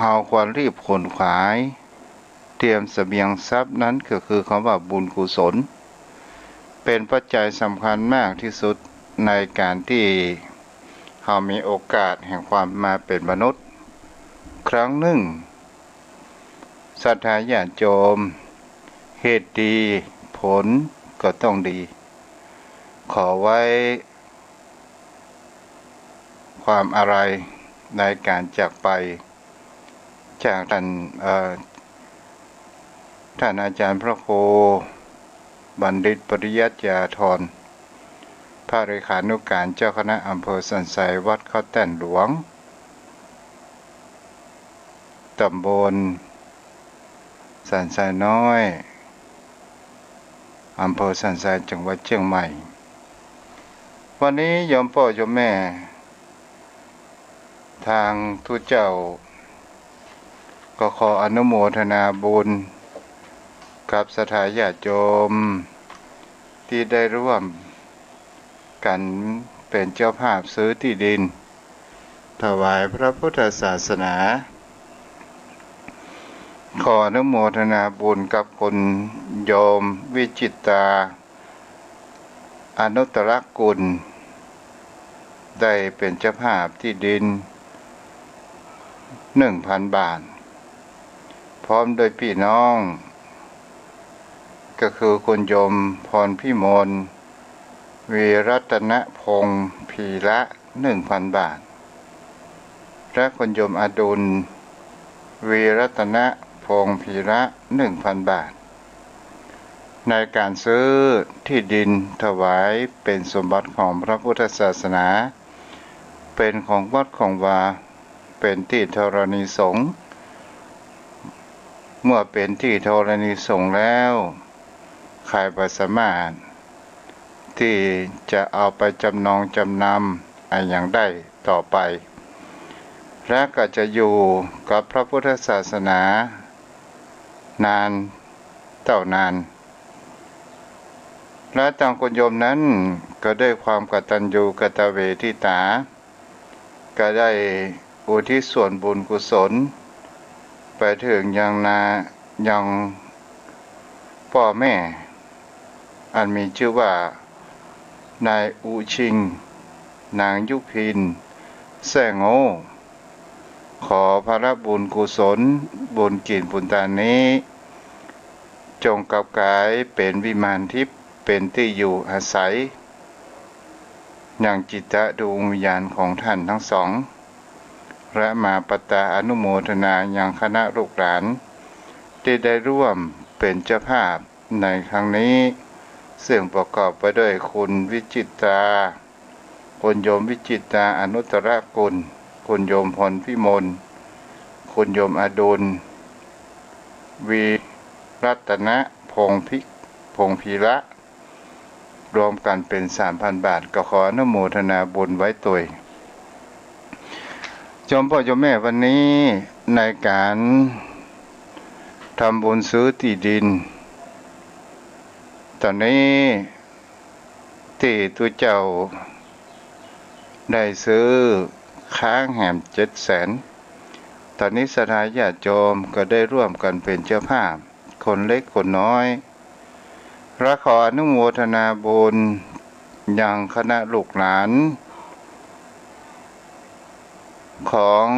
เราควรรีบขนขวายเตรียมเสบียงทรัพย์นั้นก็คือคำว่าบุญกุศลเป็นปัจจัยสำคัญมากที่สุดในการที่เรามีโอกาสแห่งความมาเป็นมนุษย์ครั้งหนึ่งศรัทธาญาติโยมเหตุดีผลก็ต้องดีขอไว้ความอะไรในการจากไปจากท่านอาจารย์พระโคบัณฑิตปริยัติยาธรพระเลขานุการเจ้าคณะอำเภอสันทรายวัดเขาแต้นหลวงตำบลสันทรายน้อยอำเภอสันทรายจังหวัดเชียงใหม่วันนี้โยมพ่อโยมแม่ทางทุเจ้าก็ขออนุโมทนาบุญกับศรัทธาญาติโยมที่ได้ร่วมกันเป็นเจ้าภาพซื้อที่ดินถวายพระพุทธศาสนาขออนุโมทนาบุญกับคุณโยมวิจิตราอนุตตรกุลได้เป็นเจ้าภาพที่ดิน 1,000 บาทพร้อมโดยพี่น้องก็คือคุณโยมพรพิมลวีรัตนพงศ์พีระ 1,000 บาทและคุณโยมอดุลวีรัตนพงศ์พีระ 1,000 บาทในการซื้อที่ดินถวายเป็นสมบัติของพระพุทธศาสนาเป็นของวัดของวาเป็นที่ธรณีสงฆ์เมื่อเป็นที่ธรณีสงฆ์แล้วใครบ่สามารถที่จะเอาไปจำนองจำนำอย่างได้ต่อไปและก็จะอยู่กับพระพุทธศาสนานานเท่านานและทางคุณโยมนั้นก็ได้ความกตัญญูกตเวทิตาก็ได้อุทิศส่วนบุญกุศลไปถึงยังพ่อแม่อันมีชื่อว่านายอุชิงนางยุพินแซ่โง่ขอพระบุญกุศลบุญกินบุญตานี้จงกลับกลายเป็นวิมานทิพย์เป็นที่อยู่อาศัยอย่างจิตตะดวงวิญญาณของท่านทั้งสองและมาปตาอนุโมทนาอย่างคณะลูกหลานที่ได้ร่วมเป็นเจ้าภาพในครั้งนี้ซึ่งประกอบไปด้วยคุณวิจิตราคุณโยมวิจิตราอนุตตรกุลคุณโยมพรพิมลคุณโยมอดุลวีรัตนพงศ์พีระรวมกันเป็น 3,000 บาทก็ขออนุโมทนาบุญไว้ตัวโยมพ่อโยมแม่วันนี้ในการทำบุญซื้อที่ดินตอนนี้ที่ตัวเจ้าได้ซื้อค้างแหม700,000ตอนนี้ศรัทธาญาติโยมก็ได้ร่วมกันเป็นเจ้าภาพคนเล็กคนน้อยและขออนุโมทนาบุญอย่างคณะลูกหลานของ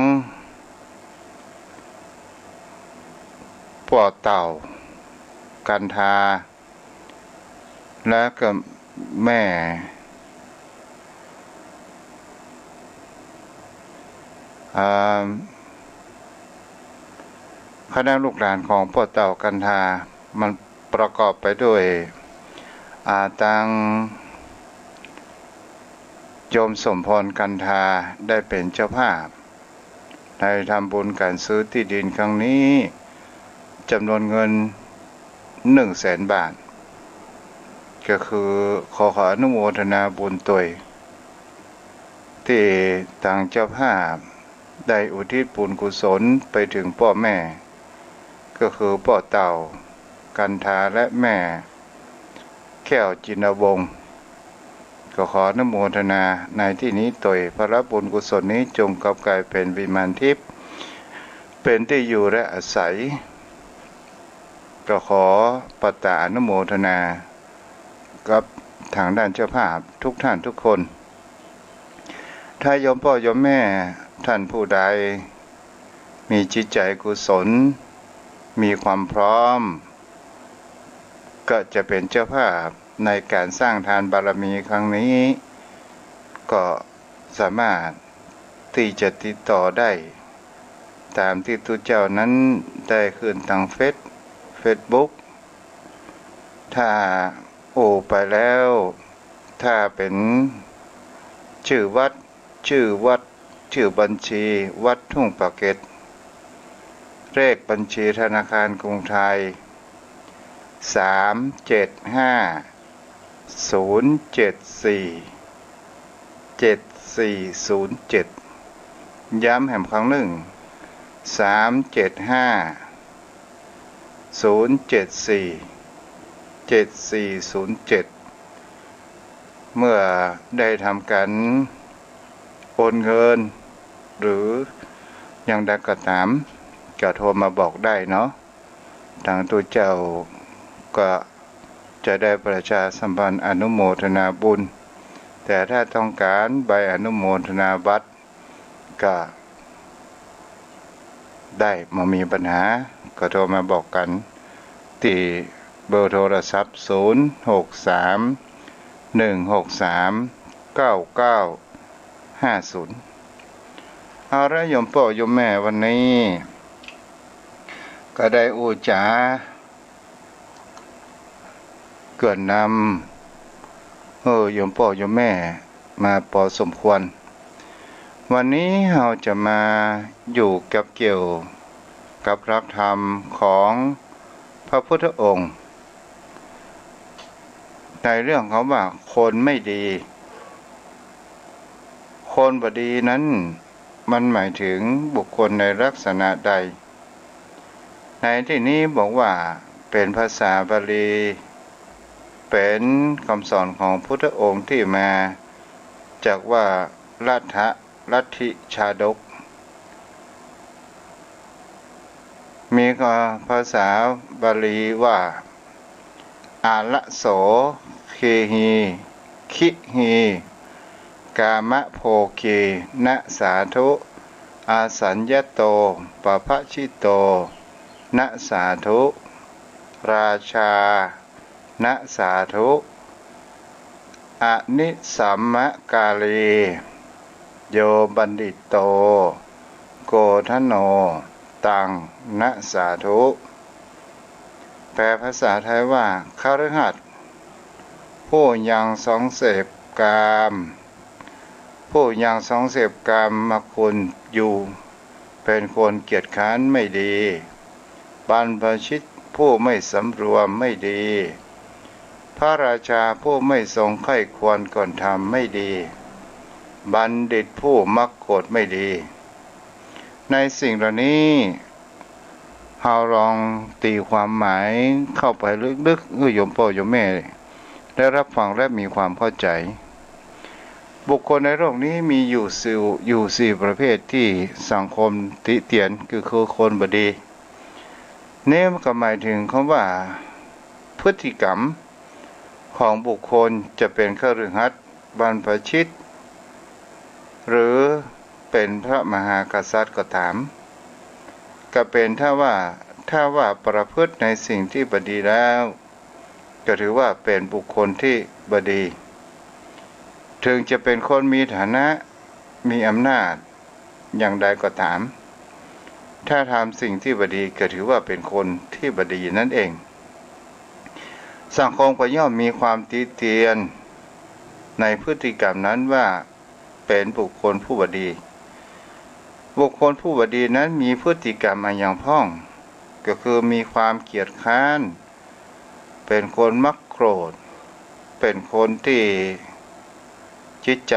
ป่อเต่ากันทาและก็แม่คณะลูกหลานของป่อเต่ากันทามันประกอบไปด้วยตังโยมสมพรกันทาได้เป็นเจ้าภาพในทำบุญการซื้อที่ดินครั้งนี้จำนวนเงิน 100,000 บาทก็คือขออนุโมทนาบุญตัวที่ทางเจ้าภาพได้อุทิศบุญกุศลไปถึงพ่อแม่ก็คือพ่อเต่ากันทาและแม่แก้วจินวงศ์ก็ขออนุโมทนาในที่นี้ตัวพระบุญกุศลนี้จงกลับกลายเป็นวิมานทิพย์ เป็นที่อยู่และอาศัยก็ขอปตาอนุโมทนากับทางด้านเจ้าภาพทุกท่านทุกคนถ้าโยมพ่อโยมแม่ท่านผู้ใดมีจิตใจกุศลมีความพร้อมก็จะเป็นเจ้าภาพในการสร้างทานบารมีครั้งนี้ก็สามารถที่จะติดต่อได้ตามที่ทุกเจ้านั้นได้ขึ้นทางเฟซบุ๊กถ้าโอไปแล้วถ้าเป็นชื่อวัดชื่อบัญชีวัดทุ่งปะเก็ดเลขบัญชีธนาคารกรุงไทย375074ย้ำแห่งครั้งหนึ่ง3750747407เมื่อได้ทำการโอนเงินหรืออย่างใดก็ตามก็โทรมาบอกได้เนาะทางตัวเจ้าก็จะได้ประชาสัมพันธ์อนุโมทนาบุญแต่ถ้าต้องการใบอนุโมทนาบัตรก็ได้มามีปัญหาก็โทรมาบอกกันที่เบอร์โทรศัพท์0631639950เอาละโยมพ่อโยมแม่วันนี้ก็ได้อุจาเกิดนำโยมพ่อโยมแม่มาพอสมควรวันนี้เราจะมาอยู่กับเกี่ยวกับหลักธรรมของพระพุทธองค์ในเรื่องของว่าคนไม่ดีคนบดีนั้นมันหมายถึงบุคคลในลักษณะใดในที่นี้บอกว่าเป็นภาษาบาลีเป็นคำสอนของพุทธองค์ที่มาจากว่าลัทธิชาดกมีภาษาบาลีว่าอาละโสเคหีคิหีกามะโภคีนะสาธุอาสัญญโตปะพะชิโตนะสาธุราชานะสาธุอนิสัมมะกาลีโยบัณฑิตโตโกทโนตังนะสาธุแปลภาษาไทยว่าคฤหัสถ์ผู้ยังสองเสพกามผู้ยังสองเสพกามคุณอยู่เป็นคนเกียจค้านไม่ดีบรรพชิตผู้ไม่สำรวมไม่ดีพระราชาผู้ไม่ทรงใคร่ควรก่อนทำไม่ดีบัณฑิตผู้มักโกรธไม่ดีในสิ่งเหล่านี้เราลองตีความหมายเข้าไปลึกๆโยมพ่อโยมแม่ได้รับฟังและมีความเข้าใจบุคคลในโลกนี้มีอยู่สี่ประเภทที่สังคมติเตียนคือคนบดีนี่ก็หมายถึงคำว่าพฤติกรรมของบุคคลจะเป็นคฤหัสถ์บรรพชิตหรือเป็นพระมหากษัตริย์ก็ตามก็เป็นถ้าว่าประพฤติในสิ่งที่บดีแล้วก็ถือว่าเป็นบุคคลที่บดีถึงจะเป็นคนมีฐานะมีอำนาจอย่างใดก็ตามถ้าทำสิ่งที่บดีก็ถือว่าเป็นคนที่บดีนั่นเองสังคมก็ย่อมมีความติเตียนในพฤติกรรมนั้นว่าเป็นบุคคลผู้บดีบุคคลผู้บดีนั้นมีพฤติกรรมอย่างพ้องก็คือมีความเกียจคร้านเป็นคนมักโกรธเป็นคนที่จิตใจ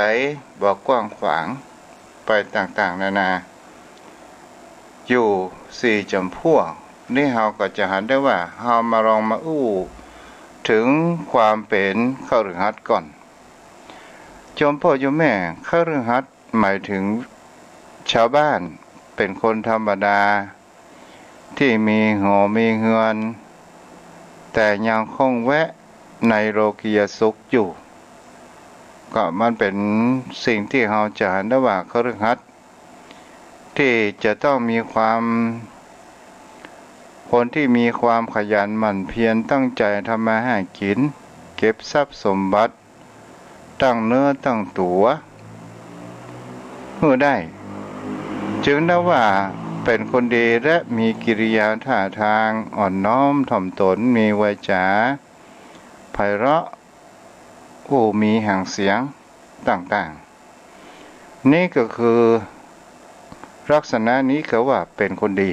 บอกกว้างขวางไปต่างๆนานาอยู่สี่จำพวกนี่เราก็จะหันได้ว่าเรามาลองมาถึงความเป็นคฤหัสถ์ก่อนโยมพ่อโยมแม่คฤหัสถ์หมายถึงชาวบ้านเป็นคนธรรมดา ที่มีหอมีเฮือนแต่ยังคงแวะในโลกียสุขอยู่ก็มันเป็นสิ่งที่เราจะเห็นได้ว่าคฤหัสถ์ที่จะต้องมีความคนที่มีความขยันหมั่นเพียรตั้งใจทำมาหากินเก็บทรัพย์สมบัติตั้งเนื้อตั้งตัวเพื่อได้จึงได้ว่าเป็นคนดีและมีกิริยาท่าทางอ่อนน้อมถ่อมตนมีวาจาไพเราะผู้มีหางเสียงต่างๆนี่ก็คือลักษณะนี้เขาว่าเป็นคนดี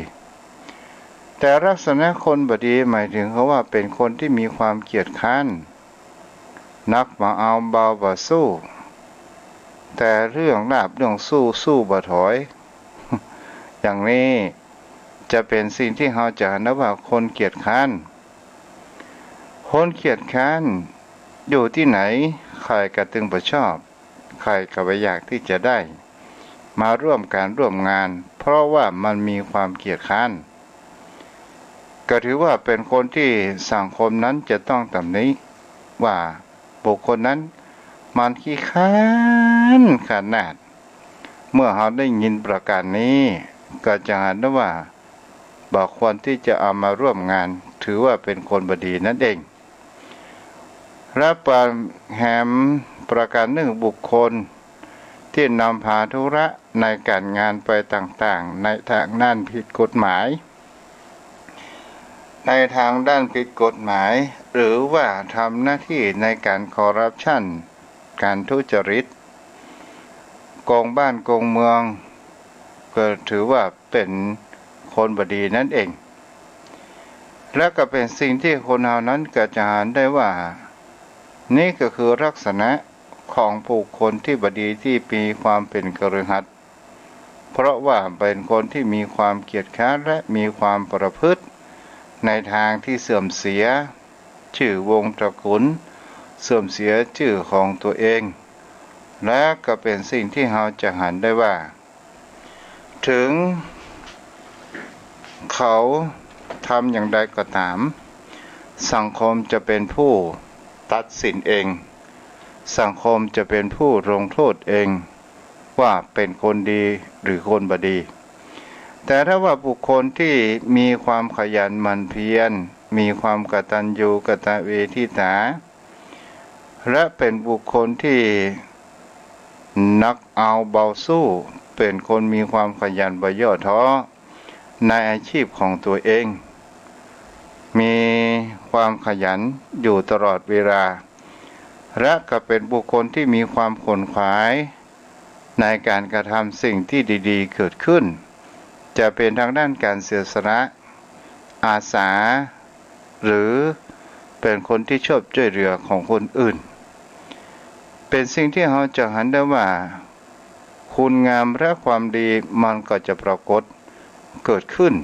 แต่ลักษณะคนบดีหมายถึงเขาว่าเป็นคนที่มีความเกียจคร้านนักมาเอาเบาบ่สู้แต่เรื่องลาบเรื่องสู้บ่ถอย อย่างนี้จะเป็นสิ่งที่เราจะนับว่าคนเกียจคร้านคนเกียจคร้านอยู่ที่ไหนใครก็ตึงบ่ชอบใครก็บ่อยากที่จะได้มาร่วมการร่วมงานเพราะว่ามันมีความเกียจคร้านก็ถือว่าเป็นคนที่สังคมนั้นจะต้องตำหนิว่าบุคคลนั้นมันขี้คร้านขนาดเมื่อเราได้ยินประการนี้ก็จะเห็นได้ว่าบ่ควรที่จะเอามาร่วมงานถือว่าเป็นคนบดีนั่นเองและแหมประการหนึ่งบุคคลที่นำพาธุระในการงานไปต่างๆในทางด้านผิดกฎหมายในทางด้านผิดกฎหมายหรือว่าทำหน้าที่ในการคอร์รัปชันการทุจริตโกงบ้านโกงเมืองก็ถือว่าเป็นคนบดีนั่นเองและก็เป็นสิ่งที่คนเหล่านั้นก็จะเห็นได้ว่านี่ก็คือลักษณะของบุคคลที่บดีที่มีความเป็นคฤหัสถ์เพราะว่าเป็นคนที่มีความเกียจคร้านและมีความประพฤติในทางที่เสื่อมเสียชื่อวงตระกูลเสื่อมเสียชื่อของตัวเองและก็เป็นสิ่งที่เราจะเห็นได้ว่าถึงเขาทำอย่างใดก็ตามสังคมจะเป็นผู้ตัดสินเองสังคมจะเป็นผู้ลงโทษเองว่าเป็นคนดีหรือคนบดีแต่ถ้าว่าบุคคลที่มีความขยันหมั่นเพียรมีความกตัญญูกตเวทิตาและเป็นบุคคลที่นักเอาเบาสู้เป็นคนมีความขยันบ่ย่อท้อในอาชีพของตัวเองมีความขยันอยู่ตลอดเวลาและก็เป็นบุคคลที่มีความขวนขวายในการกระทำสิ่งที่ดีๆเกิดขึ้นจะเป็นทางด้านการเสียสละอาสาหรือเป็นคนที่ชอบช่วยเหลือของคนอื่นเป็นสิ่งที่เราจะเห็นได้ว่าคุณงามและความดีมันก็จะปรากฏเกิดขึ้น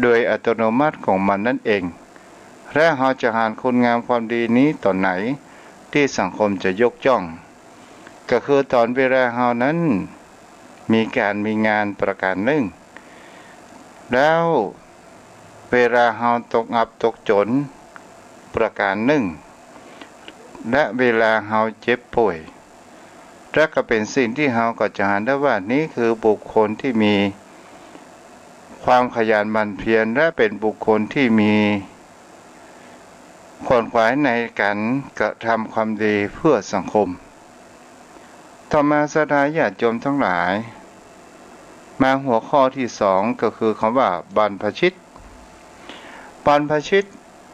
โดยอัตโนมัติของมันนั่นเองและเราจะหาคุณงามความดีนี้ตอนไหนที่สังคมจะยกย่องก็คือตอนเวลาเรานั้นมีงานประการหนึ่งแล้วเวลาเราตกอับตกจนประการหนึ่งและเวลาเราเจ็บป่วยและก็เป็นสิ่งที่เราก็จะเห็นได้ว่านี้คือบุคคลที่มีความขยันหมั่นเพียรและเป็นบุคคลที่มีขวนขวายในการกระทำความดีเพื่อสังคมต่อมาศรัทธาญาติโยมทั้งหลายมาหัวข้อที่สองก็คือคำว่าบรรพชิตบรรพชิต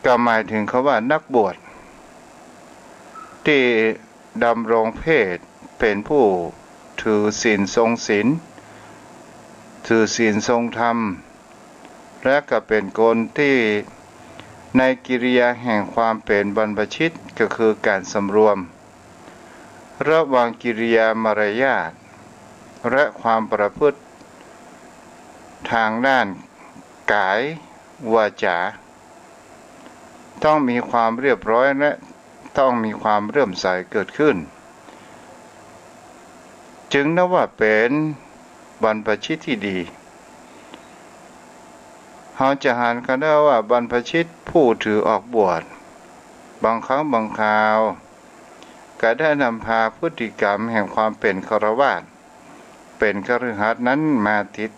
ก็หมายถึงคำว่านักบวชที่ดำรงเพศเป็นผู้ถือศีลทรงศีลถือศีลทรงธรรมและก็เป็นคนที่ในกิริยาแห่งความเป็นบรรพชิตก็คือการสำรวมระหว่างกิริยามารยาทและความประพฤติทางด้านกายวาจาต้องมีความเรียบร้อยและต้องมีความเลื่อมใสเกิดขึ้นจึงนับว่าเป็นบรรพชิตที่ดี เราจะหันกันได้ว่าบรรพชิตผู้ถือออกบวชบางครั้งบางคราวก็ได้นำพาพฤติกรรมแห่งความเป็นฆราวาสเป็นคฤหัสถ์นั้นมาติด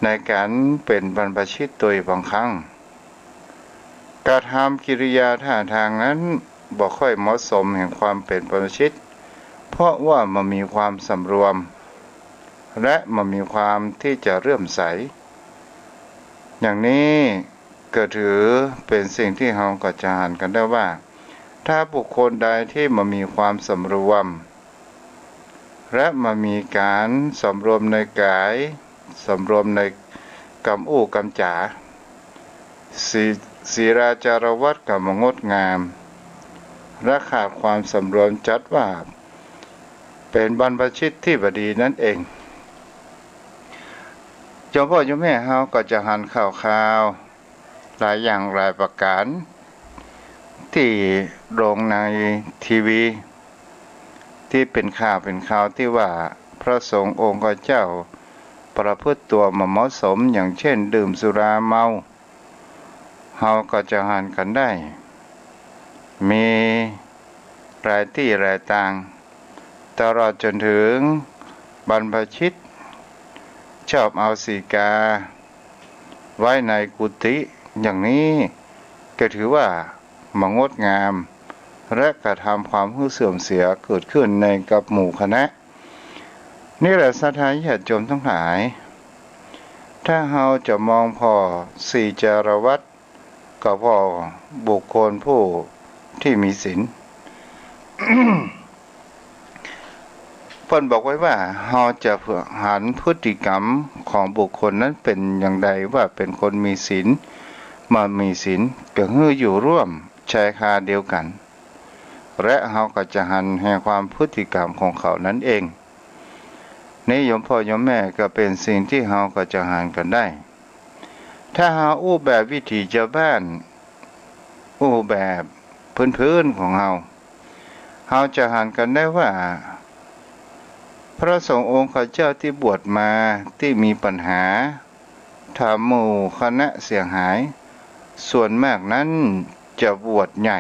ในการเป็นบรรพชิตโดยบางครั้งการทำกิริยาท่าทางนั้นบ่ค่อยเหมาะสมแห่งความเป็นบรรพชิตเพราะว่ามันมีความสำรวมและมันมีความที่จะเลื่อมใสอย่างนี้ก็ถือเป็นสิ่งที่เราก็จะหันกันได้ว่าถ้าบุคคลใดที่มันมีความสำรวมและมันมีการสำรวมในกายสำรวมในกำอู้กำจ๋าศีลาจารวัตกับงดงามและขาดความสำรวมจัดว่าเป็นบรรพชิตที่บดีนั่นเองเจ้าพ่อเจ้าแม่เฮาก็จะหันข่าวหลายอย่างหลายประการที่ลงในทีวีที่เป็นข่าวที่ว่าพระสงฆ์องค์เจ้าประพฤติตัวไม่เหมาะสมอย่างเช่นดื่มสุราเมาเฮาก็จะหันกันได้มีรายที่รายต่างตลอดจนถึงบรรพชิตชอบเอาสีกาไว้ในกุฏิอย่างนี้ก็ถือว่ามันงดงามและกระทำความเสื่อมเสียเกิดขึ้นในกับหมู่คณะนี่แหละศรัทธาญาติโยมทั้งหลายถ้าเราจะมองพอสี่จารวัตรก็พอบุคคลผู้ที่มีศีล เพิ่นบอกไว้ว่าเราจะหันพฤติกรรมของบุคคลนั้นเป็นอย่างใดว่าเป็นคนมีศีลมามีศีลก็คืออยู่ร่วมชายคาเดียวกันและเราก็จะหันแห่งความพฤติกรรมของเขานั้นเองนี่โยมพ่อโยมแม่ก็เป็นสิ่งที่เราก็จะหันกันได้ถ้าเราอู้แบบวิถีชาวบ้านอู้แบบพื้นๆของเราจะหันกันได้ว่าพระสงฆ์องค์ข้าเจ้าที่บวชมาที่มีปัญหาทำหมู่คณะเสียหายส่วนมากนั้นจะบวชใหญ่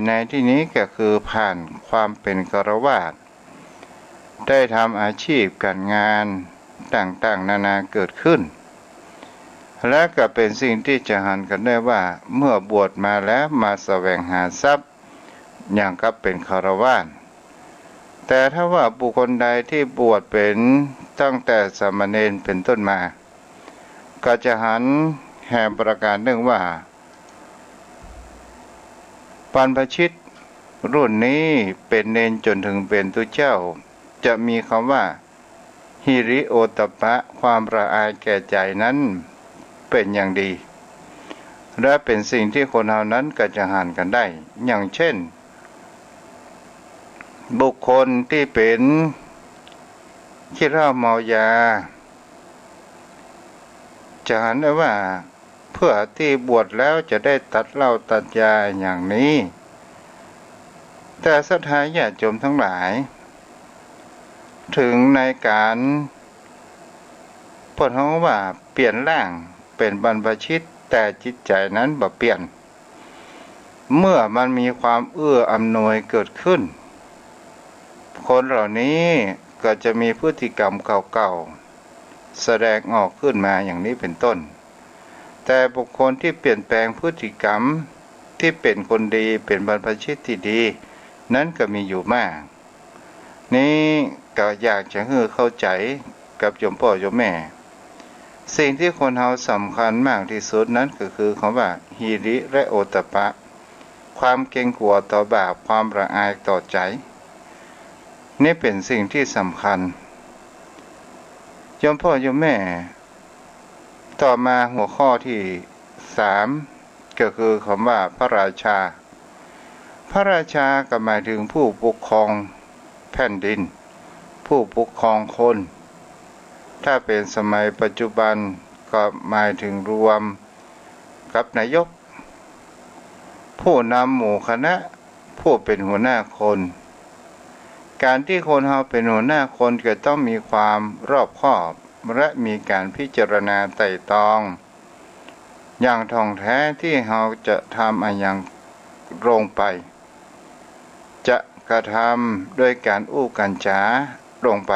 ในที่นี้ก็คือผ่านความเป็นฆราวาสได้ทำอาชีพการงานต่างๆนานาเกิดขึ้นและก็เป็นสิ่งที่จะหันกันได้ว่าเมื่อบวชมาแล้วมาแสวงหาทรัพย์อย่างกับเป็นฆราวาสแต่ถ้าว่าบุคคลใดที่บวชเป็นตั้งแต่สามเณรเป็นต้นมาก็จะหันแห่งประการหนึ่งว่าบรรพชิตรุ่นนี้เป็นเณรจนถึงเป็นตุเจ้าจะมีคำว่าหิริโอตปะความละอายแก่ใจนั้นเป็นอย่างดีและเป็นสิ่งที่คนเหล่านั้นก็จะหันกันได้อย่างเช่นบุคคลที่เป็นขี้เหล้าเมายาจะหันได้ว่าเพื่อที่บวชแล้วจะได้ตัดเหล้าตัดยาอย่างนี้แต่ศรัทธาญาติโยมทั้งหลายถึงในการพูดว่าเปลี่ยนร่างเป็นบรรพชิตแต่จิตใจนั้นบ่เปลี่ยนเมื่อมันมีความเอื้ออำนวยเกิดขึ้นคนเหล่านี้ก็จะมีพฤติกรรมเก่าๆแสดงออกขึ้นมาอย่างนี้เป็นต้นแต่บุคคลที่เปลี่ยนแปลงพฤติกรรมที่เป็นคนดีเป็นบรรพชิตที่ดีนั้นก็มีอยู่มากนี้ก็อยากจะให้เข้าใจกับโยมพ่อโยมแม่สิ่งที่คนเราสำคัญมากที่สุดนั้นก็คือคำว่าหิริและโอตปะความเกรงกลัวต่อบาปความละอายต่อใจนี่เป็นสิ่งที่สำคัญโยมพ่อโยมแม่ต่อมาหัวข้อที่3ก็คือคำว่าพระราชาก็หมายถึงผู้ปกครองแผ่นดินผู้ปกครองคนถ้าเป็นสมัยปัจจุบันก็หมายถึงรวมกับนายกผู้นำหมู่คณะผู้เป็นหัวหน้าคนการที่คนเราเป็นหัวหน้าคนก็ต้องมีความรอบคอบ และมีการพิจารณาไตร่ตรองอย่างท่องแท้ที่เราจะทำอย่างลงไปจะกระทำด้วยการอู้กันจาลงไป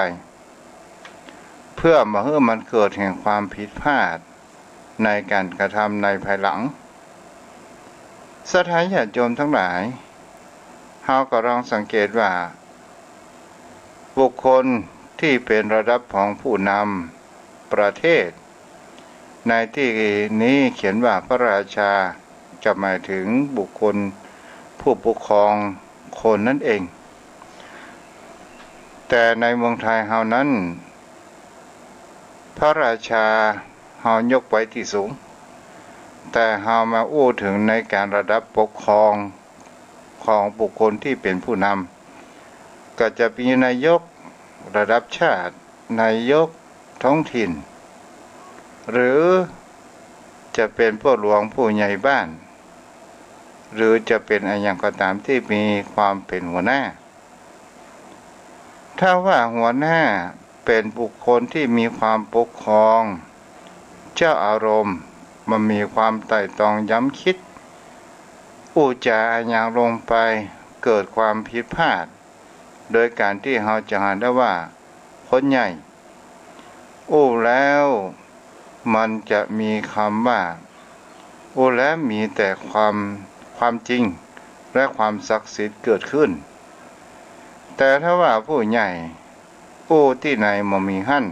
เพื่อมาให้มันเกิดแห่งความผิดพลาดในการกระทำในภายหลังศรัทธาญาติโยมทั้งหลายเราก็ลองสังเกตว่าบุคคลที่เป็นระดับของผู้นำประเทศในที่นี้เขียนว่าพระราชาจะหมายถึงบุคคลผู้ปกครองคนนั่นเองแต่ในเมืองไทยเฮานั้นพระราชาเฮายกไว้ที่สูงแต่เฮามาอู้ถึงในการระดับปกครองของบุคคลที่เป็นผู้นำก็จะมีนายกระดับชาตินายกท้องถิ่นหรือจะเป็นผู้หลวงผู้ใหญ่บ้านหรือจะเป็นอะไรอย่างก็ตามที่มีความเป็นหัวหน้าถ้าว่าหัวหน้าเป็นบุคคลที่มีความปกครองเจ้าอารมณ์มันมีความไตร่ตรองย้ำคิดอุจาอย่างลงไปเกิดความผิดพลาดโดยการที่เราจะหาได้ว่าคนใหญ่แล้วมันจะมีคำว่าแล้วมีแต่ความจริงและความศักดิ์สิทธิ์เกิดขึ้นแต่ถ้าว่าผู้ใหญ่ที่ไหนบ่มีหั่น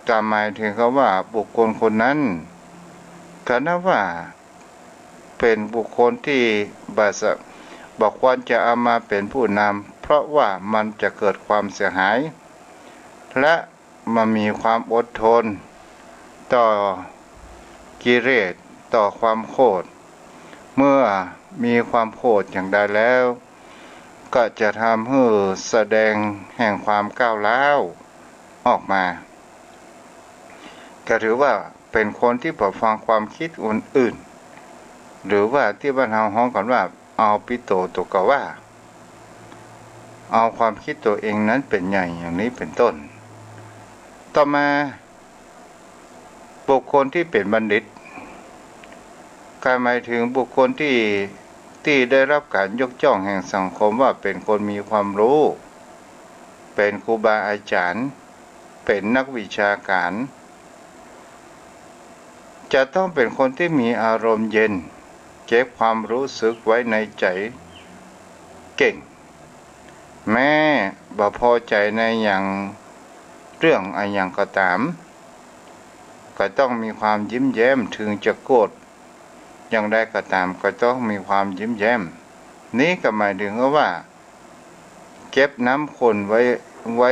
ก็หมายถึงเขาว่าบุคคลคนนั้นก็นับว่าเป็นบุคคลที่บอกควรจะเอามาเป็นผู้นำเพราะว่ามันจะเกิดความเสียหายและมันมีความอดทนต่อกิเลสต่อความโกรธเมื่อมีความโกรธอย่างใดแล้วก็จะทำให้แสดงแห่งความก้าวร้าวออกมาก็ถือว่าเป็นคนที่ปรับฟังความคิดอื่นหรือว่าที่บ้านเราฮ้องกันว่าเอาปิโตตุกะว่าเอาความคิดตัวเองนั้นเป็นใหญ่อย่างนี้เป็นต้นต่อมาบุคคลที่เป็นบัณฑิตก็หมายถึงบุคคลที่ได้รับการยกย่องแห่งสังคมว่าเป็นคนมีความรู้เป็นครูบาอาจารย์เป็นนักวิชาการจะต้องเป็นคนที่มีอารมณ์เย็นเก็บความรู้สึกไว้ในใจเก่งแม้บ่พอใจในอย่างเรื่องอะไรอย่างก็ตามก็ต้องมีความยิ้มแย้มถึงจะโกรธอย่างใดก็ตามก็ต้องมีความยิ้มแย้มนี้ก็หมายถึงว่าเก็บน้ำข้นไว้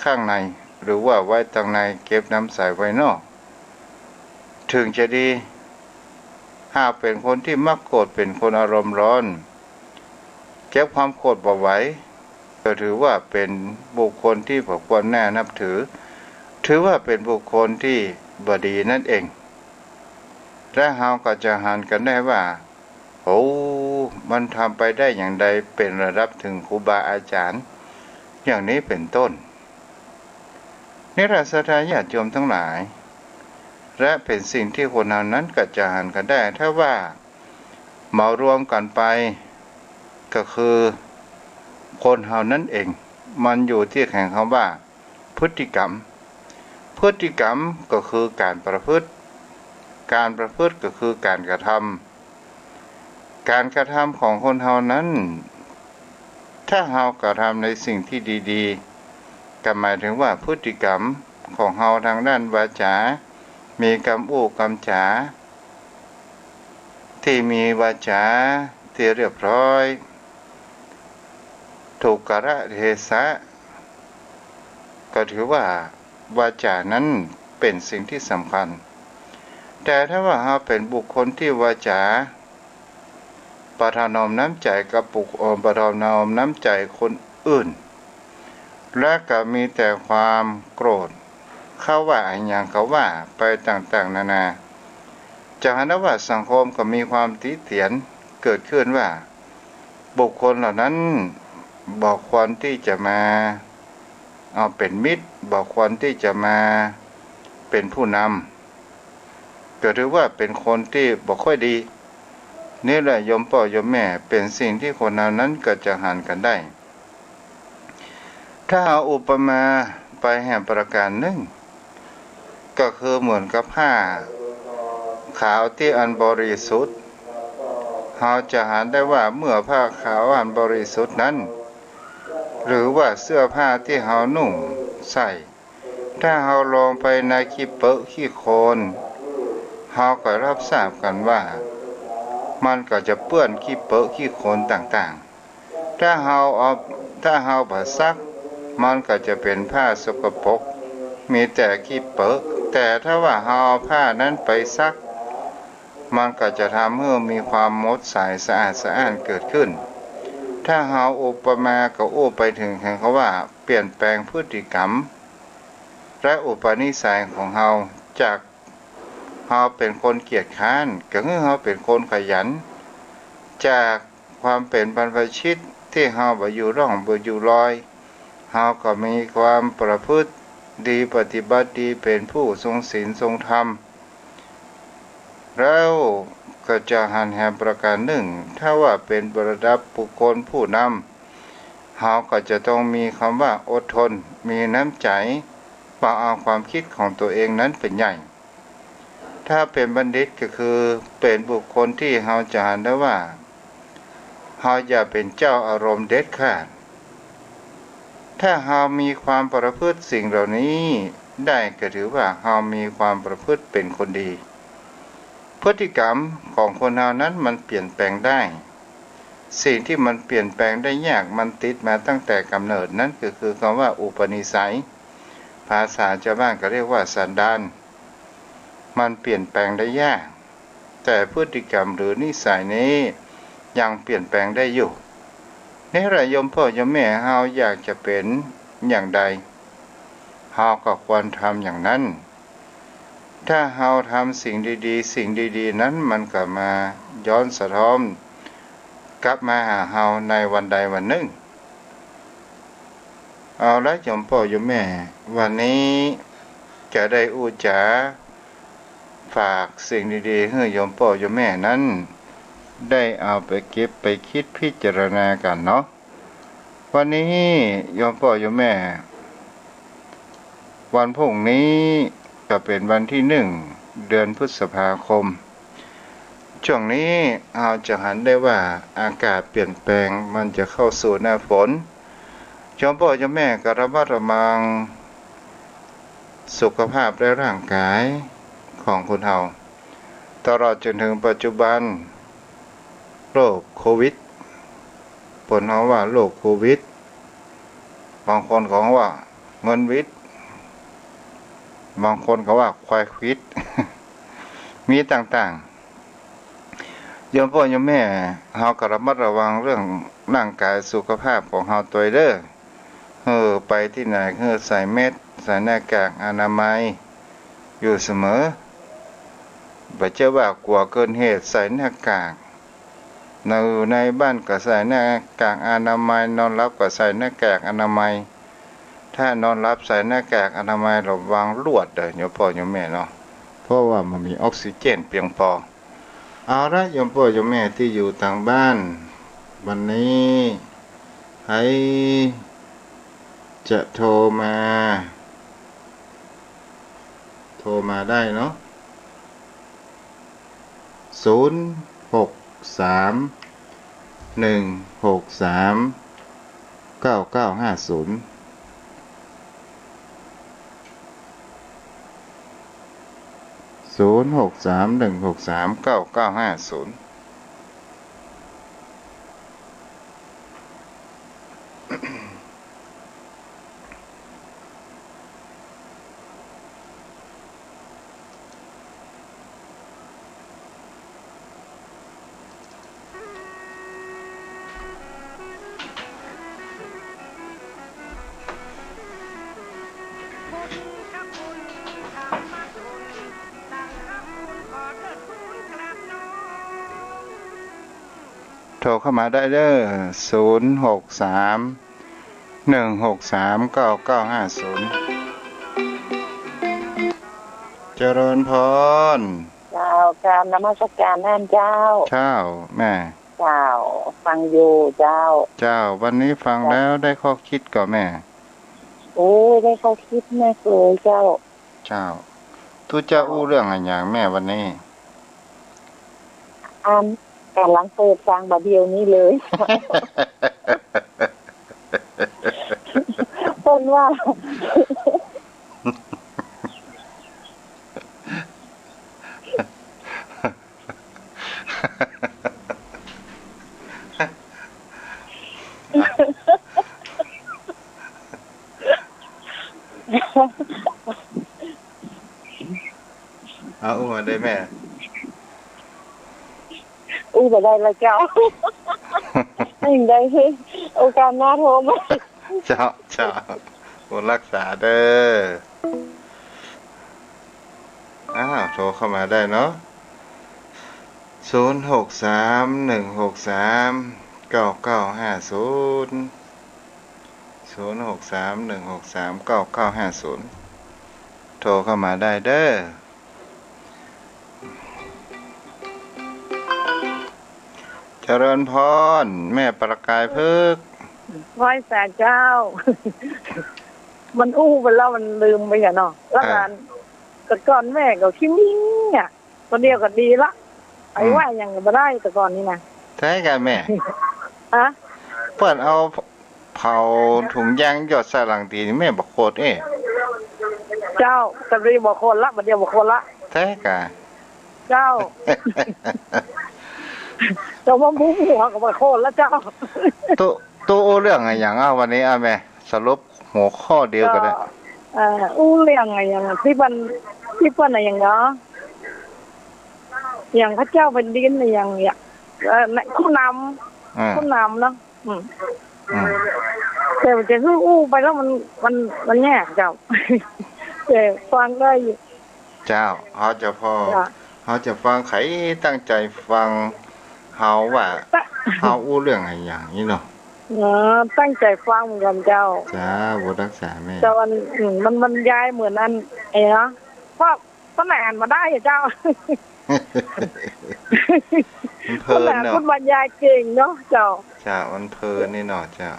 ข้างในหรือว่าไว้ทางในเก็บน้ำใสไว้นอกถึงจะดีหากเป็นคนที่มักโกรธเป็นคนอารมณ์ร้อนเก็บความโกรธบ่ไว้ก็ถือว่าเป็นบุคคลที่บ่ควรน่านับถือว่าเป็นบุคคลที่บ่ดีนั่นเองและเราก็จะหันกันได้ว่ามันทำไปได้อย่างใดเป็นระดับถึงครูบาอาจารย์อย่างนี้เป็นต้นนี่แหละศรัทธาญาติโยมทั้งหลายและเป็นสิ่งที่คนเหล่านั้นก็จะหันกันได้ถ้าว่าเหมารวมกันไปก็คือคนเหล่านั้นเองมันอยู่ที่แห่งคำว่าพฤติกรรมก็คือการประพฤติก็คือการกระทำของคนเฮานั้นถ้าเฮากระทำในสิ่งที่ดีๆก็หมายถึงว่าพฤติกรรมของเฮาทางด้านวาจามีคำอู้คำจาที่มีวาจาที่เรียบร้อยถูกกาลเทศะก็ถือว่าวาจานั้นเป็นสิ่งที่สำคัญแต่ถ้าว่าเราเป็นบุคคลที่วาจาประทานน้ำใจกับประทานน้ำใจคนอื่นและก็มีแต่ความโกรธเขาว่าอย่างเขาว่าไปต่างๆนานาจากนั้นว่าสังคมก็มีความติเตียนเกิดขึ้นว่าบุคคลเหล่านั้นบอกควรที่จะมา เอาเป็นมิตรบอกควรที่จะมาเป็นผู้นำก็ถือว่าเป็นคนที่บ่ค่อยดีนี่แหละโยมพ่อโยมแม่เป็นสิ่งที่คนเหล่านั้นก็จะหันกันได้ถ้าเอาอุปมาไปแห่งประการหนึ่งก็คือเหมือนกับผ้าขาวที่อันบริสุทธิ์เราจะหันได้ว่าเมื่อผ้าขาวอันบริสุทธิ์นั้นหรือว่าเสื้อผ้าที่เรานุ่งใส่ถ้าเราลงไปในขี้เปอะขี้โคลนเราก็รับทราบกันว่ามันก็จะเปื้อนขี้เปอะขี้โคลนต่างๆถ้าเราบ่ซักมันก็จะเป็นผ้าสกปรกมีแต่ขี้เปอะแต่ถ้าว่าเราเอาผ้านั้นไปซักมันก็จะทำให้มีความมดใสสะอาดสะอ้านเกิดขึ้นถ้าเราอุปมาก็ไปถึงคำว่าเปลี่ยนแปลงพฤติกรรมและอุปนิสัยของเราจากเราเป็นคนเกียจคร้านก็คือเราเป็นคนขยันจากความเป็นบรรพชิตที่เราบ่อยู่ร่องบ่อยู่รอยเราก็มีความประพฤติดีปฏิบัติดีเป็นผู้ทรงศีลทรงธรรมแล้วก็จะหันแห่งประการหนึ่งถ้าว่าเป็นระดับบุคคลผู้นำเราก็จะต้องมีคำว่าอดทนมีน้ำใจปะเอาความคิดของตัวเองนั้นเป็นใหญ่ถ้าเป็นบัณฑิตก็คือเป็นบุคคลที่เราจะหันได้ว่าเราอย่าเป็นเจ้าอารมณ์เด็ดขาดถ้าเรามีความประพฤติสิ่งเหล่านี้ได้ก็ถือว่าเรามีความประพฤติเป็นคนดีพฤติกรรมของคนเรานั้นมันเปลี่ยนแปลงได้สิ่งที่มันเปลี่ยนแปลงได้ยากมันติดมาตั้งแต่กำเนิดนั้นก็คือคำว่าอุปนิสัยภาษาชาวบ้านก็เรียกว่าสันดานมันเปลี่ยนแปลงได้ยากแต่พฤติกรรมหรือนิสัยนี้ยังเปลี่ยนแปลงได้อยู่นี่แหละโยมพ่อโยมแม่เฮาอยากจะเป็นอย่างใดเฮาก็ควรทำอย่างนั้นถ้าเฮาทำสิ่งดีๆสิ่งดีๆนั้นมันก็มาย้อนสะท้อนกลับมาหาเฮาในวันใดวันหนึ่งเอาละโยมพ่อโยมแม่วันนี้จะได้อุจาฝากสิ่งดีๆให้โยมพ่อโยมแม่นั้นได้เอาไปเก็บไปคิดพิจารณากันเนาะวันนี้โยมพ่อโยมแม่วันพรุ่งนี้ก็เป็นวันที่1 เดือนพฤษภาคมช่วงนี้เราจะหันได้ว่าอากาศเปลี่ยนแปลงมันจะเข้าสู่หน้าฝนโยมพ่อโยมแม่ก็ระมัดระวังสุขภาพและร่างกายของคนเราตลอดจนถึงปัจจุบันโรคโควิดผลเขาว่าโรคโควิดบางคนเขาว่าเงินวิทย์บางคนเขาว่าควายควิด มีต่างๆโยมพ่อโยมแม่เราก็ระมัดระวังเรื่องร่างกายสุขภาพของเราตัวเด้อไปที่ไหนใส่เม็ดใส่หน้ากากอนามัยอยู่เสมอบ่เจ้าว่ากลัวเกินเหตุใส่หน้ากากในบ้านก็ใส่หน้ากากอนามัยนอนรับก็ใส่หน้ากากอนามัยถ้านอนรับใส่หน้ากากอนามัยระวังลวดเด้อโยมพ่อโยมแม่เนาะเพราะว่ามันมีออกซิเจนเพียงพอเอาละโยมพ่อโยมแม่ที่อยู่ทางบ้านวันนี้ให้จะโทรมาได้เนาะ0631639950 0631639950โทรเข้ามาได้เด้อ0631639950 1639950เจริญพรเจ้ากราบนมัสการท่านเจ้าเจ้าแม่เจ้าฟังอยู่เจ้าวันนี้ฟังแล้วได้ข้อคิดก่อแม่โอ้ได้ข้อคิดแม่เลยเจ้าทุกเจ้าอู้เรื่องอะไรอย่างแม่วันนี้แต่หลังเปิดฟังบาเดียวนี้เลยต้นว่าเอาอู้มาได้แม่อู้มาได้ละเจ้ายังได้คือโอกาสหน้าโทรมาเจ้าคนรักษาเด้อโทรเข้ามาได้เนาะ0631639950โทรเข้ามาได้เด้อเจริญพรแม่ประกายพึกษ์ไหว้สาเจ้ามันอู้ไปแล้วมันลืมไปอย่างเนาะแล้วกันก่อนแม่ก็คิดนิ่งเนี่ยคนเดียวก็ดีละไอ้ว่ายังไม่ได้แต่ก่อนนี่นะใช่กันแม่เปิดเอาเผาถุงยางหยอดใส่หลังตีนี่แม่บอกโคตรเจ้าตะรีบอกคนละบัดเดียวบอกคนละใช่กันเจ้าเจ้ามาบุ้งหัวกับบอกคนละเจ้าตู้เรื่องอะไรอย่างวันนี้แม่สรุปหัวข้อเดียวกันเลยอู้เรื่องอะไรอย่างที่เปิ้นอะไรอย่างเนาะอย่างพระเจ้าเป็นดินอะไรอย่างผู้นำเนาะแต่จะคืออู้ไปแล้วมันแย่เจ้าแต่ฟังได้เจ้าเขาจะฟังใครตั้งใจฟังเขาว่าเขาอู้เรื่องอะไรอย่างนี้เนาะตั้งใจฟังเหมือนกันเจ้าบทรักษาแม่แต่มันย้ายเหมือนอันเนาะเพราะต้นไหนอ่านมาได้เจ้าเพลินเนาะคุณบรรยายเก่งเนาะเจ้ามันเพลินนี่เนาะเจ้า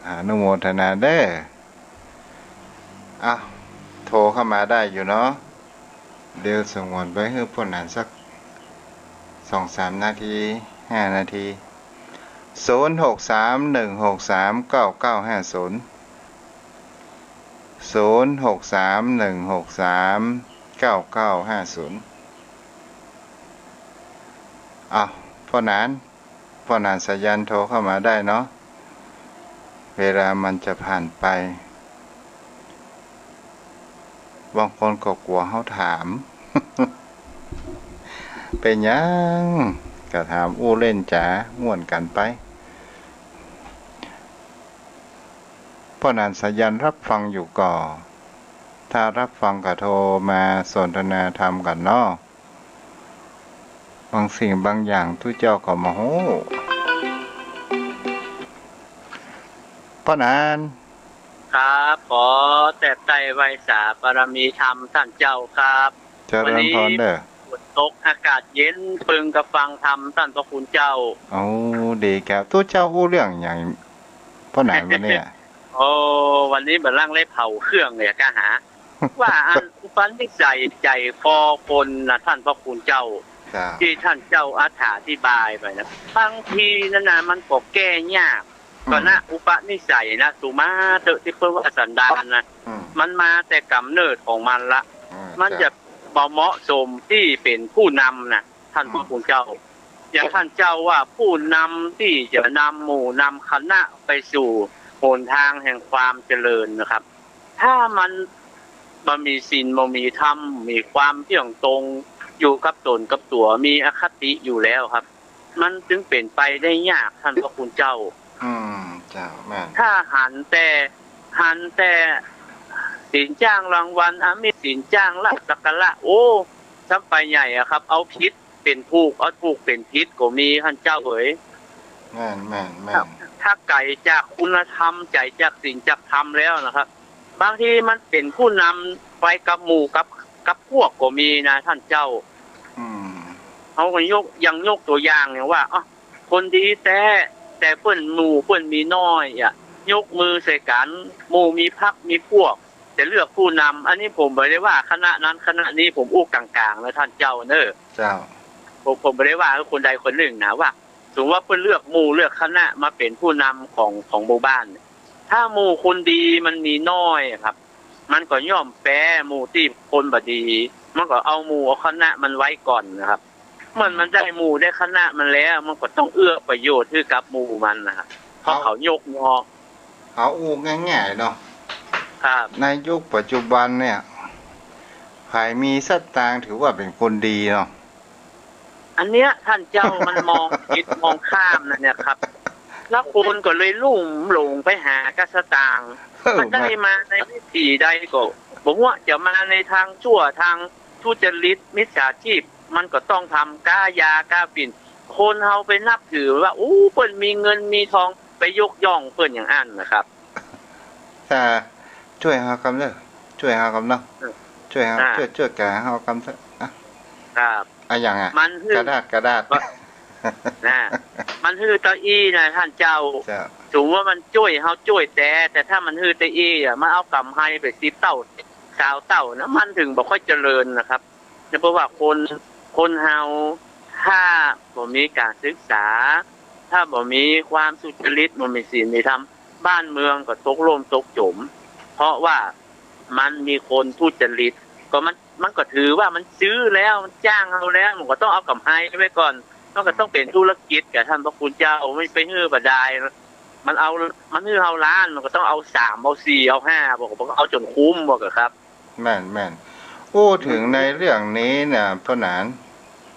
อนุโมทนาเด้อโทรเข้ามาได้อยู่เนาะเดี๋ยวส่งวนไปให้พวกนั้นสัก 2-3 นาที5 นาที0631639950 0631639950พ่อนันสยันโทรเข้ามาได้เนาะเวลามันจะผ่านไปบางคนก็กลัวเขาถาม เป็นยังก็ถามอู้เล่นจ๋าม่วนกันไปพ่อนันสยันรับฟังอยู่ก่อถ้ารับฟังก็โทรมาสนทนาธรรมกันเนาะบางสิ่งบางอย่างทุกเจ้าก็มาโหพ่อนันครับขอแต่ใจไว้สาบารมีธรรมท่านเจ้าครับวันนี้ฝนตกอากาศเย็นพึงกับฟังธรรมท่านพระคุณเจ้าดีครับทุกเจ้าอู้เรื่องอย่างพ่อนันวันนี้วันนี้บัลลังก์ได้เผาเครื่องเนี่ยก็หาว่าอันอุปนิสัยใจฟอคนนะท่านพระคุณเจ้าที่ท่านเจ้าอธิบายไปนะบางทีนั่นนะมันก็แก้ยากก็นะอุปนิสัยนะสุมาเถอะที่เพิ่นว่าสันดานนะมันมาแต่กำเนิดของมันละมันจะบ่เหมาะสมที่เป็นผู้นำนะท่านพระคุณเจ้าอย่างท่านเจ้าว่าผู้นำที่จะนำหมู่นำคณะไปสู่หนทางแห่งความเจริญนะครับถ้ามันบ่มีศีลบ่มีธรรมมีความเที่ยงตรงอยู่กับตนกับตัวมีอคติอยู่แล้วครับมันจึงเป็นไปได้ยากท่านพระคุณเจ้าเจ้าแม่ถ้าหันแต่สินจ้างรางวัลมีสินจ้างละสักกะละโอ้ซ้ำไปใหญ่อะครับเอาผิดเป็นถูกเอาถูกเป็นผิดก็มีท่านเจ้าเอ๋ยแม่นถ้ ถ้าไก่จากคุณธรรมใจจากศีลจากธรรมแล้วนะครับบางทีมันเป็นผู้นำไปกับหมู่กับพวกก็มีนะท่านเจ้าเขาก็ยกตัวอย่างเนี่ยว่าอ๋อคนดีแต่เพิ่นหมู่เพิ่นมีน้อยอ่ะยกมือใส่กันหมู่มีพรรคมีพวกจะเลือกผู้นำอันนี้ผมไม่ได้ว่าคณะนั้นคณะนี้ผมอู้กลางๆนะท่านเจ้าเนอะเจ้าผมไม่ได้ว่าคนใดคนหนึ่งนะว่าสมมติว่าเพื่อเลือกหมู่เลือกคณะมาเป็นผู้นำของหมู่บ้านถ้าหมู่คนดีมันมีน้อยครับมันก็ย่อมแพ้หมู่ที่คนบดีมันก็เอาหมู่เอาคณะมันไว้ก่อนนะครับมันได้หมู่ได้คณะมันแล้วมันก็ต้องเอื้อประโยชน์ให้กับหมู่มันนะครับเพราะเขายกยอเขาอู้ง่ายๆเนาะครับในยุคปัจจุบันเนี่ยใครมีสตางค์ถือว่าเป็นคนดีเนาะอันเนี้ยท่านเจ้ามันมองผิดมองข้ามนะเนี่ยครับแล้วคนก็เลยลุ่มหลงไปหากสตางค์มันได้มาในวิธีใดก็บอกว่าจะมาในทางชั่วทางทุจริตมิจฉาชีพมันก็ต้องทำก้ายาก้าปิ่นคนเฮาไปนับถือว่าอู้เปิ้นมีเงินมีทองไปยกย่องเปิ้นอย่างอันนะครับแต่ช่วยหาคำเด้อช่วยหาคำเนาะช่วยหาช่วยแกหาคำเถอะครับอย่างอ่ะกระดาษนะมันฮือตะอี้นะท่านเจ้าสูงว่ามันจ้วยเฮาจ้วยแต่ถ้ามันฮือตะอี้อ่ะมาเอากำไห้ไป10 เต้า20 เต้านะมันถึงบ่ค่อยเจริญนะครับเพราะว่าคนเฮาถ้าบ่มีการศึกษาถ้าบ่มีความสุจริตบ่มีศีลมีธรรมบ้านเมืองก็ตกล่มตกจมเพราะว่ามันมีคนทุจริตก็มันก็ถือว่ามันซื้อแล้วมันจ้างเราแล้วมันก็ต้องเอากำไรไว้ก่อนมันก็ต้องเป็นธุรกิจกับท่านพระคุณเจ้าไม่ไปฮื้อบดายมันฮื้อเฮาล้านมันก็ต้องเอา3เอา4เอา5บอกเอาจนคุ้มบอกครับแม่นโอ้ถึงในเรื่องนี้เนี่ยพ่อหนาน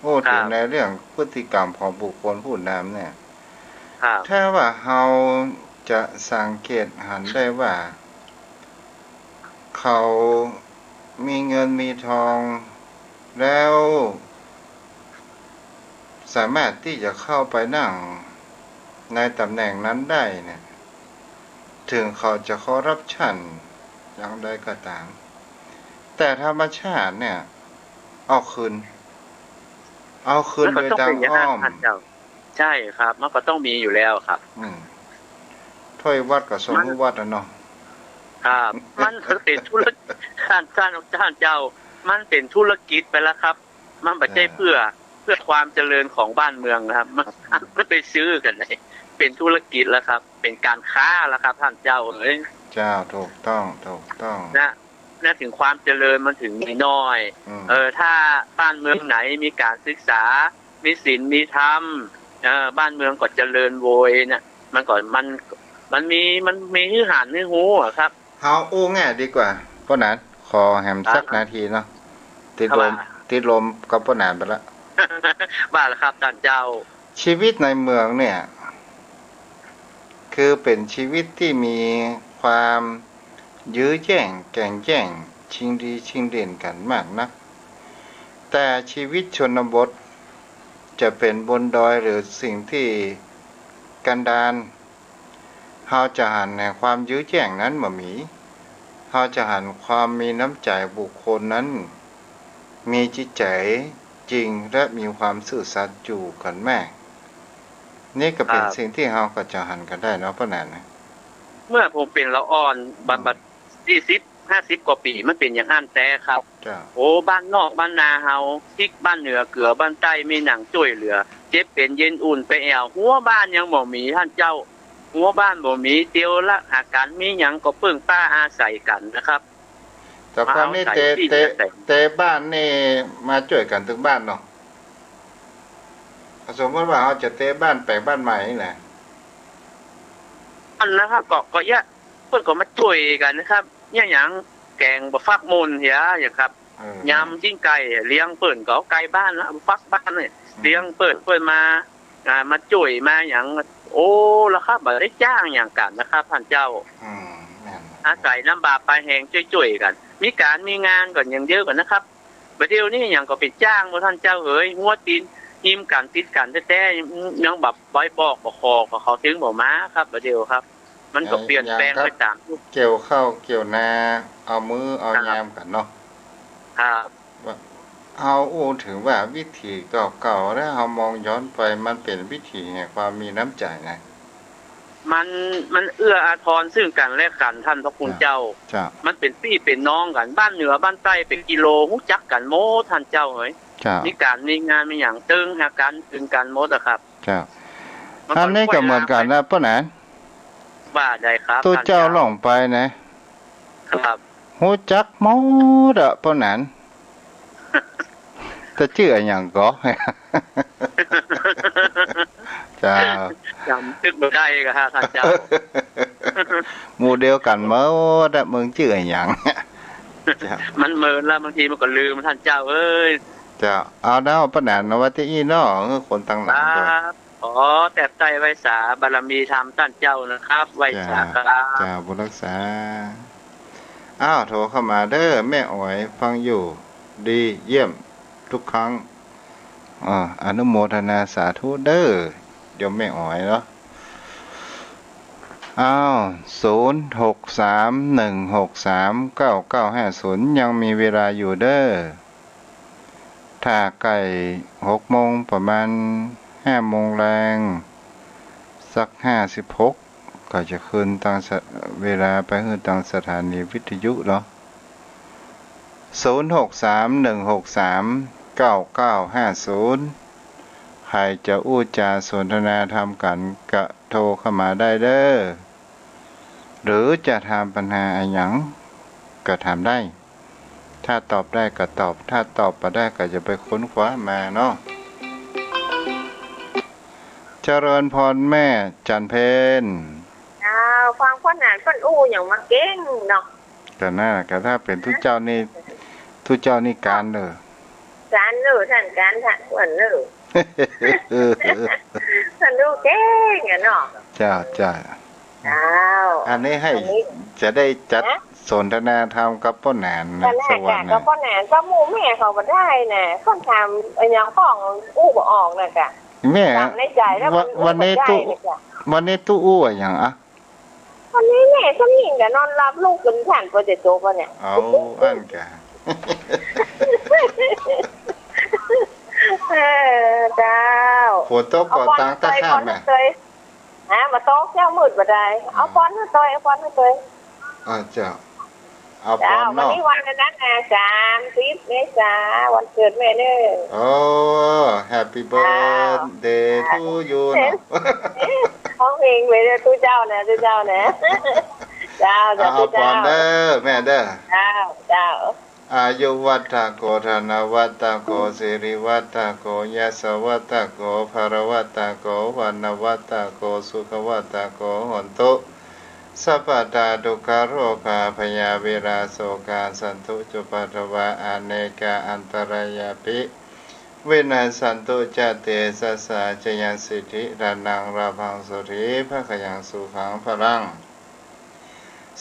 โอ้ถึงในเรื่องพฤติกรรมของบุคคลผู้นำเนี่ยถ้าว่าเฮาจะสังเกตหันได้ว่าเขามีเงินมีทองแล้วสามารถที่จะเข้าไปนั่งในตำแหน่งนั้นได้เนี่ยถึงเขาจะคอร์รัปชันอย่างใดก็ตามแต่ธรรมชาติเนี่ยเอาคืนโดยทางอ้อมใช่ครับมันก็ต้องมีอยู่แล้วครับถ้อยวัดกับสมมุติวัดเนาะครับมันเป็นธุรกิจท่านเจ้ามันเป็นธุรกิจไปแล้วครับมันไม่ใช่เพื่อความเจริญของบ้านเมืองนะครับมันไปซื้อกันเลยเป็นธุรกิจแล้วครับเป็นการค้าแล้วครับท่านเจ้าเจ้าถูกต้องนะถึงความเจริญมันถึงมีน้อยถ้าบ้านเมืองไหนมีการศึกษามีศีลมีธรรมบ้านเมืองก็เจริญโวยนะมันมีหื้อหานหื้อหูครับเฮาอู้ง่ายดีกว่าพ่อหนานขอแหมสักนาทีเนาะติดลมกับพ่อหนานไปแล้วบ้าแล้วครับท่านเจ้าชีวิตในเมืองเนี่ยคือเป็นชีวิตที่มีความยื้อแย่งแก่งแย่งชิงดีชิงเด่นกันมากนักแต่ชีวิตชนบทจะเป็นบนดอยหรือสิ่งที่กันดารเฮาจะหันในความยื้อแย่งนั้นบ่มีเฮาจะหันความมีน้ำใจบุคคลนั้นมีจิตใจจริงและมีความซื่อสัตย์อยู่กันแม่นี่ก็เป็นสิ่งที่เฮาก็จะหันกันได้เนาะพ่อแน่นะเมื่อผมเป็นละอ่อนบัด40-50 กว่าปีมันเป็นอย่างนั้นแต่ครับโอ้บ้านนอกบ้านนาเฮาทิกบ้านเหนือเกือบ้านใต้มีหนังจ้วยเหลือเจ็บเป็นเย็นอุ่นไปแอวหัวบ้านยังบ่มีท่านเจ้าหัวบ้านบ่มีเตียวละหากันมีหยังก็เพิ่งป้าอาศัยกันนะครับแต่ความนี้เตบ้านนี่มาช่วยกันถึงบ้านเนาะสมมติว่าเฮาจะเตบ้านแปลงบ้านใหม่นี่แหละอันนะครับก็ยะเพิ่นก็มาช่วยกันนะครับเนี่ยหยังแกงบ่ฟักมูลเหียอย่างครับยำจิ้งไก่เลี้ยงเปิ้นก็เอาไก่บ้านแล้วฟักบ้านนี่เลี้ยงเปิ้นมาช่วยมาหยังโอ้แล้วครับบ่ได้จ้างหยังกันนะครับท่านเจ้าอาศัยน้ำบาปลายแหงช่วยๆกันมีการมีงานก่อนอย่างเยอะกว่านะครับบัดเดี๋ยวนี้หยังก็เป็นจ้างบ่ท่านเจ้าเอ้ยหัวตีน ยิ้มกันติดกันแต่ยังแบบบอยบอกบอกคอกับเขาถึงบอกมาครับประเดี๋ยวครับ มันก็เปลี่ยนแปลงไปตาม เกี่ยวข้าวเกี่ยวนาเอามือเอายามกันเนาะ ครับ เอาถือว่าวิธีเก่าๆแล้วเอามองย้อนไปมันเป็นวิธีแห่งความมีน้ำใจนะมันเอื้ออาทรซึ่งกันและกันท่านพระคุณเจ้ามันเป็นพี่เป็นน้องกันบ้านเหนือบ้านใต้เป็นกิโลฮู้จักกันโมท่านเจ้าเฮ้ยนี่การมีงานมีอย่างตึงหากันถึงกันหมดอะครับอันนี้ก็เหมือนกันนะป้าหนานว่าได้ครับตัวเจ้าลงไปนะครับฮู้จักหมดอะป้าหนานจะชื่ออย่างก็จ้าจำตึกบ่ได้ก็ฮะท่านเจ้าหมู่เดียวกันเมื่อแต่มึงชื่ออย่างมันเมินแล้วบางทีมันก็ลืมท่านเจ้าเอ้ยจ้าเอาดาวป้าหนานนวัตอีน้อคนต่างหลังแต่ใจไว้สาบารมีธรรมท่านเจ้านะครับไว้สาครับจ้าบุรักษาโทรเข้ามาเด้อแม่อ๋อยฟังอยู่ดีเยี่ยมทุกครั้งอนุโมทนาสาธุเด้อเดี๋ยวแม่อ๋อยเนาะ0631639950ยังมีเวลาอยู่เด้อถ้าใกล้6 โมงประมาณ5 โมงแรงสัก56ก็จะขึ้นตั้งเวลาไปขึ้นตั้งสถานีวิทยุเนาะ0631639950ใครจะอู้จาสนทนาธรรมกันก็โทรเข้ามาได้เด้อหรือจะถามปัญหาอะไรหยังก็ถามได้ถ้าตอบได้ก็ตอบถ้าตอบไม่ได้ก็จะไปค้นคว้ามาเนาะเจริญพรแม่จันเพนฟังคนอ่านคนอู้อย่างมาเก่งเนาะแต่น่าก็ถ้าเป็นทุกเจ้านี่การเนอะการเนอะท่านการท่านวันเนอะท่านดูเก่งเนาะจ้าอันนี้ให้จะได้จัดสนทนาธรรมกับป้าแหนนสวรรค์กับป้าแหนนก็หมู่แม่เขามาได้น่ะคนทำอย่างของอู้บ่ออกน่ะกะแม่ในใจแล้ววันนี้ตู้อู้อย่างวันนี้แม่ก็มีแต่นอนรับลูกเป็นฐานโปรเจกต์โตป่ะเนี่ยเอาอันกะเจ้าฝนตกก่อนตั้งตะข้ามแม่มาโต๊ะเจ้ามืดบ่ได้เอาป้อนให้ตัวเจ้าเอาป้อนเนาะวันนี้วันนั้นนะ30 เมษายนวันเกิดแม่เด้อHappy birthday to you ห้องเพลงไว้เลยตู้เจ้านะเจ้าเอาป้อนเด้อแม่เด้อเจ้าอายุวัฏโกธนวัฏโกสิริวัฏโกยสวัฏโกภรวัฏโกวันวัฏโกสุขวัฏโกหนตุสัพพตาทุกขโรคาพยาเวราโสกาสันตุจุปัฏวะอเนกาอันตรายาภิเวนัสสันตุจเตสัสสะจยันสิทธิรานังราพังสุริภะขยังสุขังพลัง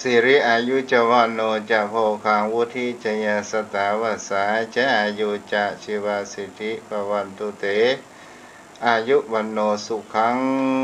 สิริอายุจวันโนจะโภคังวุธิจยสตาวสาจะอายุจะชีวสิทธิภวันตุเตอายุวันโนสุขัง